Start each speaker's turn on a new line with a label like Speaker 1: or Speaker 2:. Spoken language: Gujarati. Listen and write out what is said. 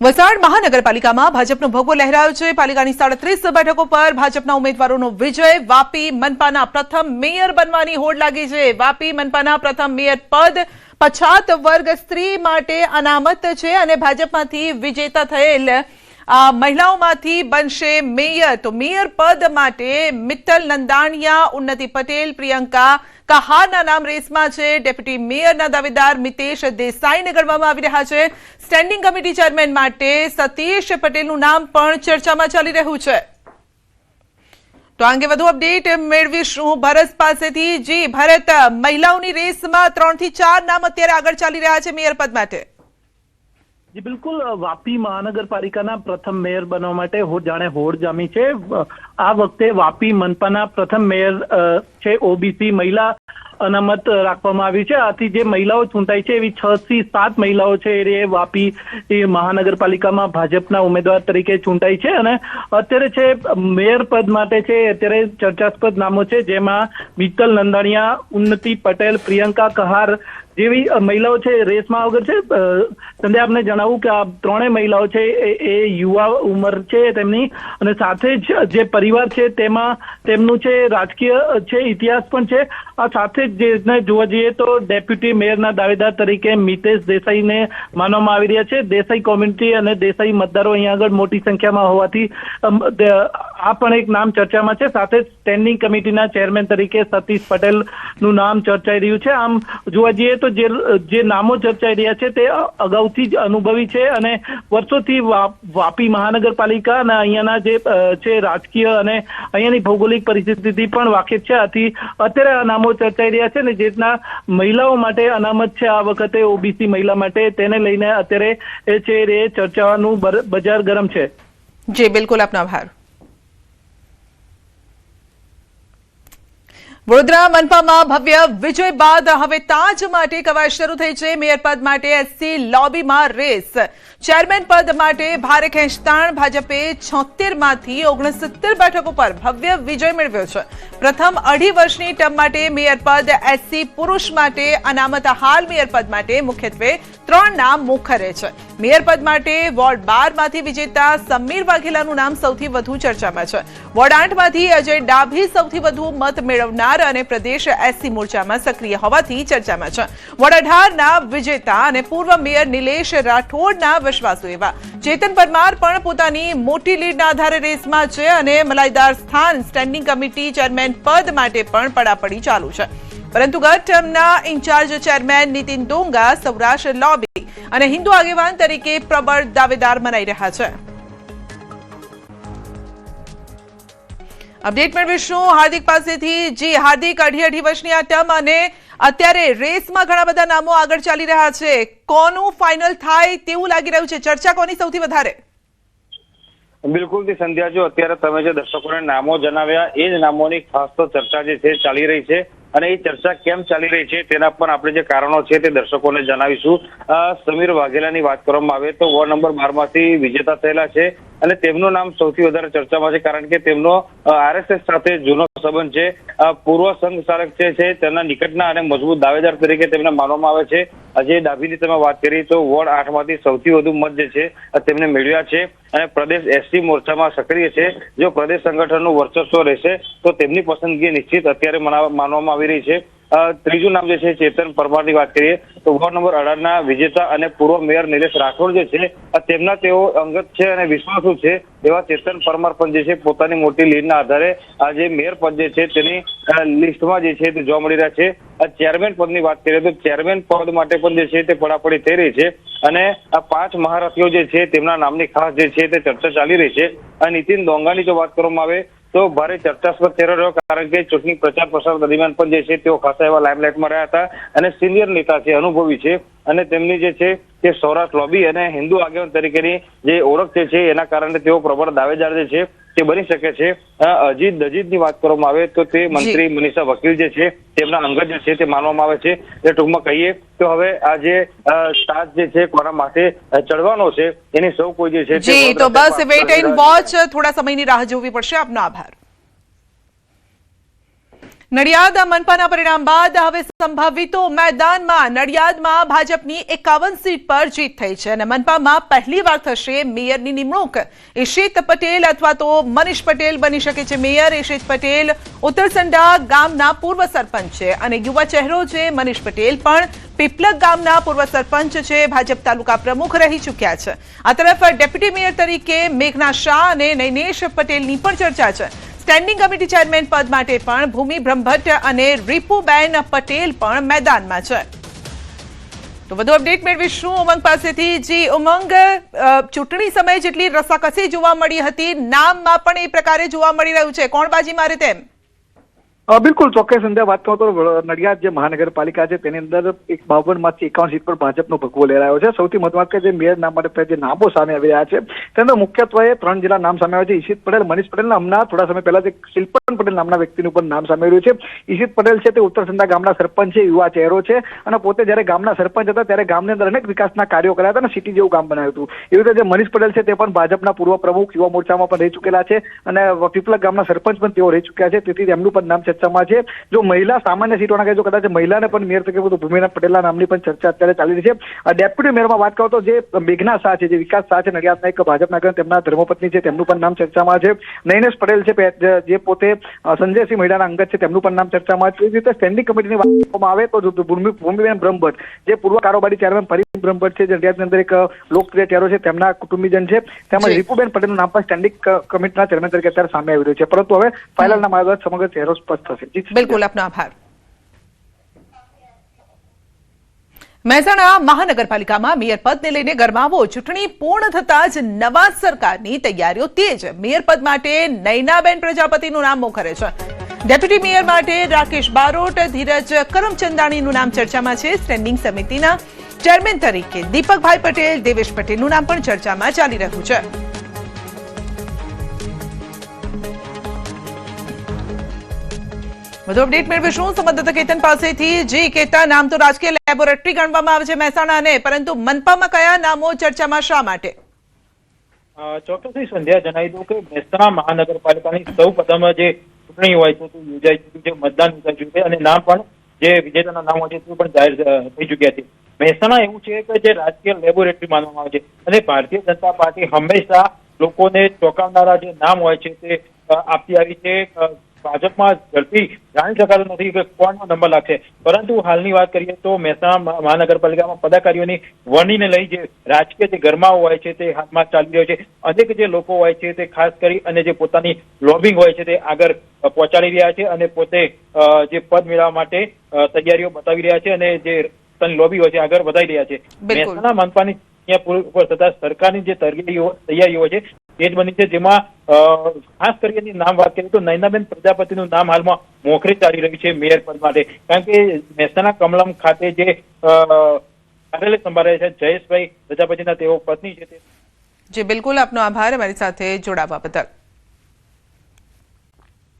Speaker 1: વલસાડ મહાનગરપાલિકામાં ભાજપનો ભગવો લહેરાયો છે। પાલિકાની 37 બેઠકો પર ભાજપના ઉમેદવારોનો વિજય। વાપી મનપાના પ્રથમ મેયર બનવાની હોડ લાગી છે। વાપી મનપાના પ્રથમ મેયર પદ પછાત વર્ગ સ્ત્રી માટે અનામત છે અને ભાજપમાંથી વિજેતા થયેલ મહિલાઓમાંથી બનશે મેયર। તો મેયર પદ માટે મિત્તલ નંદાણીયા, ઉન્નતિ પટેલ, પ્રિયંકા કહારના નામ રેસમાં છે। ડેપ્યુટી મેયરના દાવેદાર મિતેશ દેસાઈને ગણવામાં આવી રહ્યા છે। સ્ટેન્ડિંગ કમિટી ચેરમેન માટે સતીશ પટેલનું નામ પણ ચર્ચામાં ચાલી રહ્યું છે। તો આ અંગે વધુ અપડેટ મેળવીશું ભરત પાસેથી। જી ભરત, મહિલાઓની રેસમાં 3 થી 4 નામ અત્યારે આગળ ચાલી રહ્યા છે મેયર પદ માટે।
Speaker 2: जी बिल्कुल, वापी महानगरपालिकाना प्रथम मेयर बनवा माटे जाणे होड़ जामी छे। आ वखते वापी मनपाना प्रथम मेयर छे ओबीसी महिला अनामत राखवामां आवी छे। आथी जे महिलाओ चूंटाई छे एवी 6 થી 7 महिलाओ छे ए वापी महानगरपालिकामां भाजपना उमेदवार तरीके चूंटाई छे अने अत्यारे छे मेयर पद माटे छे अत्यारे चर्चास्पद नामो छे, जेमां मित्तल नंदाणिया, उन्नति पटेल, प्रियंका कहार જેવી મહિલાઓ છે રેસમાં આગળ છે। સંધ્યા આપને જણાવું કે આ ત્રણેય મહિલાઓ છે એ યુવા ઉંમર છે તેમની, અને સાથે જ જે પરિવાર છે તેમાં તેમનું છે રાજકીય છે ઇતિહાસ પણ છે। આ સાથે જ જેને જોવા જઈએ તો ડેપ્યુટી મેયરના દાવેદાર તરીકે મિતેશ દેસાઈને માનવામાં આવી રહ્યા છે। દેસાઈ કોમ્યુનિટી અને દેસાઈ મતદારો અહીંયા આગળ મોટી સંખ્યામાં હોવાથી આ પણ એક નામ ચર્ચામાં છે। સાથે જ સ્ટેન્ડિંગ કમિટીના ચેરમેન તરીકે સતીશ પટેલનું નામ ચર્ચાઈ રહ્યું છે। આમ જોવા જઈએ તો જે નામો ચર્ચાઈ રહ્યા છે તે અગાઉથી જ અનુભવી છે અને વર્ષોથી વાપી મહાનગરપાલિકા અને અહીંયાના જે છે રાજકીય અને અહીંયાની ભૌગોલિક પરિસ્થિતિથી પણ વાકેફ છે। આથી અત્યારે આ નામો ચર્ચાઈ રહ્યા છે ને જેટના મહિલાઓ માટે અનામત છે આ વખતે ઓબીસી મહિલા માટે, તેને લઈને અત્યારે એ છે એ ચર્ચાનું બજાર ગરમ છે।
Speaker 1: જી બિલકુલ, આપનો આભાર। વડોદરા મનપામાં ભવ્ય વિજય બાદ હવે તાજ માટે કવાયત શરૂ થઈ છે। મેયર પદ માટે એસસી લોબીમાં રેસ। ચેરમેન પદ માટે ભારે ખેંચતાણ। ભાજપે 76 માંથી 69 બેઠકો પર ભવ્ય વિજય મેળવ્યો છે। પ્રથમ 2.5 વર્ષની ટર્મ માટે મેયર પદ એસસી પુરુષ માટે અનામત। હાલ મેયર પદ માટે મુખ્યત્વે 3 નામ મુખરે છે। મેયર પદ માટે વોર્ડ 12 માંથી વિજેતા સમીર વાઘેલાનું નામ સૌથી વધુ ચર્ચામાં છે। વોર્ડ 8 માંથી અજય ડાભી સૌથી વધુ મત મેળવનાર અને પ્રદેશ એસસી મોરચામાં સક્રિય હોવાથી ચર્ચામાં છે। વોર્ડ 18 ના વિજેતા અને પૂર્વ મેયર નિલેશ રાઠોડના વિશ્વાસુ એવા ચેતન પરમાર પણ પોતાની મોટી લીડના આધારે રેસમાં છે અને મલાઈદાર સ્થાન સ્ટેન્ડિંગ કમિટી ચેરમેન પદ માટે પણ પડાપડી ચાલુ છે। પરંતુ ગત ટર્મના in charge chairman Nitin Donga Saurashtra lobby અને હિન્દુ આગેવાન તરીકે પ્રબળ દાવેદાર મનાઈ રહ્યા છે। અપડેટ મેળવીશું હાર્દિક પાસેથી। જી હાર્દિક, 2.5 વર્ષની આ ટર્મ અને અત્યારે રેસમાં ઘણા બધા નામો આગળ ચાલી રહ્યા છે। કોનું ફાઇનલ થાય તેવું લાગી રહ્યું છે? ચર્ચા કોની સૌથી વધારે?
Speaker 3: બિલકુલ થી સંધ્યા, જો અત્યારે તમે જે દર્શકોને નામો જણાવ્યા એ જ નામોની ખાસ તો ચર્ચા જે છે ચાલી રહી છે અને એ ચર્ચા કેમ ચાલી રહી છે તેના પર આપણે જે કારણો છે તે દર્શકોને જણાવીશું। સમીર વાઘેલાની વાત કરવામાં આવે તો વોર્ડ નંબર 12 માંથી વિજેતા થયેલા છે અને તેમનું નામ સૌથી વધારે ચર્ચામાં છે કારણ કે તેમનો આરએસએસ સાથે જૂનો સંબંધ છે। પૂર્વ સંઘ ચાલક છે તેના નિકટના અને મજબૂત દાવેદાર તરીકે તેમને માનવામાં આવે છે। અજય ડાભીની તમે વાત કરી તો વોર્ડ 8 માંથી સૌથી વધુ મત જે છે તેમને મેળવ્યા છે અને પ્રદેશ એસસી મોરચામાં સક્રિય છે। જો પ્રદેશ સંગઠનનું વર્ચસ્વ રહેશે તો તેમની પસંદગી નિશ્ચિત અત્યારે માનવામાં આવી રહી છે। ત્રીજું નામ જે છે ચેતન પરમારની વાત કરીએ તો વોર્ડ નંબર 18 ના વિજેતા અને પૂર્વ મેયર નિલેશ રાઠોડ જે છે તેમના તેઓ અંગત છે અને વિશ્વાસુ છે એવા ચેતન પરમાર પણ જે છે પોતાની મોટી લીડના આધારે આ જે મેયર પદ જે છે તેની લિસ્ટમાં જે છે તે જોવા મળી રહ્યા છે। ચેરમેન પદની વાત કરીએ તો ચેરમેન પદ માટે પણ જે છે તે પડાપડી થઈ રહી છે અને આ 5 મહારથીઓ જે છે તેમના નામની ખાસ જે છે તે ચર્ચા ચાલી રહી છે। નીતિન ડોંગાની જો વાત કરવામાં આવે તો ભારે ચર્ચાસ્પદ ચહેરો રહ્યો કારણ કે ચૂંટણી પ્રચાર પ્રસાર દરમિયાન પણ જે છે તેઓ ખાસા એવા લાઇમલાઇટમાં રહ્યા હતા અને સિનિયર નેતા છે, અનુભવી છે અને તેમની જે છે તે સૌરાષ્ટ્ર લોબી અને હિન્દુ આગેવાન તરીકેની જે ઓળખ છે એના કારણે તેઓ પ્રબળ દાવેદાર જે છે તે બની શકે છે। અજીત દજીતની વાત કરવામાં આવે તો તે મંત્રી મનીષા વકીલ જે છે તેમના અંગત જે છે તે માનવામાં આવે છે। એ ટૂંકમાં કહીએ તો હવે આ જે તાજ જે છે કોના માટે ચડવાનો છે એની સૌ કોઈ જે છે
Speaker 1: જી તો બસ વેઇટ એન્ડ વોચ, થોડા સમયની રાહ જોવી પડશે। આપનો આભાર। નડિયાદ મનપાના પરિણામ બાદ હવે સંભવિતો મેદાનમાં નડિયાદમાં ભાજપની 51 સીટ પર જીત થઈ છે અને મનપામાં પહેલીવાર થશે મેયરની નિમણૂક. ઈશિત પટેલ અથવા તો મનીષ પટેલ બની શકે છે મેયર. ઈશિત પટેલ ઉત્તરસંડા ગામના પૂર્વ સરપંચ છે અને યુવા ચહેરો છે મનીષ પટેલ પણ પીપલક ગામના પૂર્વ સરપંચ છે. ભાજપ તાલુકા પ્રમુખ રહી ચૂક્યા છે. આ તરફ ડેપ્યુટી મેયર તરીકે મેઘના શાહ અને નૈનેશ પટેલની પણ ચર્ચા છે. સ્ટેન્ડિંગ કમિટી ચેરમેન પદ માટે પણ ભૂમિ બ્રહ્મભટ્ટ અને રીપુબેન પટેલ પણ મેદાનમાં છે. તો વધુ અપડેટ મેળવીશું ઉમંગ પાસેથી. જી ઉમંગ, ચૂંટણી સમયે જેટલી રસાકસી જોવા મળી હતી, નામમાં પણ એ પ્રકારે જોવા મળી રહ્યું છે. કોણ બાજી મારે તેમ?
Speaker 4: બિલકુલ ચોક્કસ સંધ્યા વાત કરું તો નડિયાદ જે મહાનગરપાલિકા છે તેની અંદર 52 માંથી 51 સીટ પર ભાજપનો ભગવો લેરાયો છે. સૌથી મહત્વનું કે જે મેયર નામ માટે જે નામો સામે આવી રહ્યા છે તેના મુખ્યત્વે 3 જિલ્લા નામ સામે આવ્યા છે. ઈશિત પટેલ, મનીષ પટેલ, હમણાં થોડા સમય પહેલા જે શિલ્પન પટેલ નામના વ્યક્તિનું પણ નામ સામે આવ્યું છે. ઈશિત પટેલ છે તે ઉત્તરસંડા ગામના સરપંચ છે, યુવા ચહેરો છે અને પોતે જયારે ગામના સરપંચ હતા ત્યારે ગામની અંદર અનેક વિકાસના કાર્યો કર્યા હતા અને સિટી જેવું ગામ બનાવ્યું હતું. એવી રીતે જે મનીષ પટેલ છે તે પણ ભાજપના પૂર્વ પ્રમુખ, યુવા મોરચામાં પણ રહી ચૂકેલા છે અને પીપલક ગામના સરપંચ પણ તેઓ રહી ચૂક્યા છે. તેથી એમનું પણ નામ ચર્ચામાં છે. જો મહિલા સામાન્ય સીટોના કહે તો કદાચ મહિલાને પણ મેયર તરીકે ભૂમિના પટેલના નામની પણ ચર્ચા અત્યારે ચાલી રહી છે. ડેપ્યુટી મેયરમાં વાત કરો તો જે મેઘના શાહ છે, જે વિકાસ શાહ છે, નડિયાદના એક ભાજપના આગળ તેમના ધર્મપત્ની છે, તેમનું પણ નામ ચર્ચામાં છે. નૈનેશ પટેલ છે જે પોતે સંજયસિંહ મહિલાના અંગત છે, તેમનું પણ નામ ચર્ચામાં છે. એ રીતે સ્ટેન્ડિંગ કમિટીની વાત કરવામાં આવે તો ભૂમિબેન બ્રહ્મભટ્ટ જે પૂર્વ કારોબારી ચેરમેન ફરીદ બ્રહ્મભટ્ટ છે, જે નડિયાદની અંદર એક લોકપ્રિય ચહેરો છે, તેમના કુટુંબીજન છે. તેમજ રીપુબેન પટેલનું નામ પણ સ્ટેન્ડિંગ કમિટીના ચેરમેન તરીકે અત્યારે સામે આવી રહ્યું છે. પરંતુ હવે ફાઇનલના માર્ગ સમગ્ર ચહેરો સ્પષ્ટ થશે.
Speaker 1: બિલકુલ, આપનો આભાર. મહેસાણા મહાનગરપાલિકામાં મેયર પદને લઈને ગરમાવો. ચૂંટણી પૂર્ણ થતા જ નવા સરકારની તૈયારીઓ તેજ. મેયર પદ માટે નૈનાબેન પ્રજાપતિનું નામ મોખરે છે. ડેપ્યુટી મેયર માટે રાકેશ બારોટ, ધીરજ કરમચંદાણીનું નામ ચર્ચામાં છે. સ્ટેન્ડિંગ સમિતિના ચેરમેન તરીકે દીપકભાઈ પટેલ, દેવેશ પટેલનું નામ પણ ચર્ચામાં ચાલી રહ્યું છે. વધુ અપડેટ મેળવીશું સંવાદદાતા કેતન પાસેથી. જી કેતન, નામ તો રાજકીય લેબોરેટરી ગણવામાં આવે છે મહેસાણાને, પરંતુ મનપામાં કયા નામો ચર્ચામાં, શા માટે?
Speaker 5: ચોક્કસથી સંધ્યા જણાવી દઉં કે મહેસાણા મહાનગરપાલિકાની સૌ પ્રથમ જે ચૂંટણી હોય છે તે યોજાઈ ચૂક્યું છે, મતદાન યોજાઈ ચૂક્યું છે અને નામ પણ જે વિજેતાના નામ હોય છે તે પણ જાહેર થઈ ચૂક્યા છે. મહેસાણા એવું છે કે જે રાજકીય લેબોરેટરી માનવામાં આવે છે અને ભારતીય જનતા પાર્ટી હંમેશા લોકોને ચોંકાવનારા જે નામ હોય છે તે આપતી આવી છે. ભાજપમાં ઝડપી જાણી શકાતું નથી કે કોણનો નંબર લાગશે, પરંતુ હાલની વાત કરીએ તો મહેસાણા મહાનગરપાલિકામાં પદાધિકારીઓની વરણીને લઈ જે રાજકીય જે ગરમાવો હોય છે તે હાથમાં ચાલી રહ્યો છે. અનેક જે લોકો હોય છે તે ખાસ કરી અને જે પોતાની લોબિંગ હોય છે તે આગળ પહોંચાડી રહ્યા છે અને પોતે જે પદ મેળવવા માટે તૈયારીઓ બતાવી રહ્યા છે અને જે પોતાની લોબી હોય છે આગળ વધારી રહ્યા છે. મહેસાણા મનપાની ઉપર થતા સરકારની જે તૈયારીઓ હોય છે એ જ બની છે, જેમાં ખાસ કરીને નામ વાત કરીએ તો નૈનાબેન પ્રજાપતિનું નામ હાલમાં મોખરે ચાલી રહ્યું છે મેયર પદ માટે. કારણ કે મહેસાણા કમલમ ખાતે જે કાર્યાલય સંભાળે છે જયેશભાઈ પ્રજાપતિના તેઓ પત્ની છે.
Speaker 1: જી બિલકુલ, આપનો આભાર અમારી સાથે જોડાવા બદલ.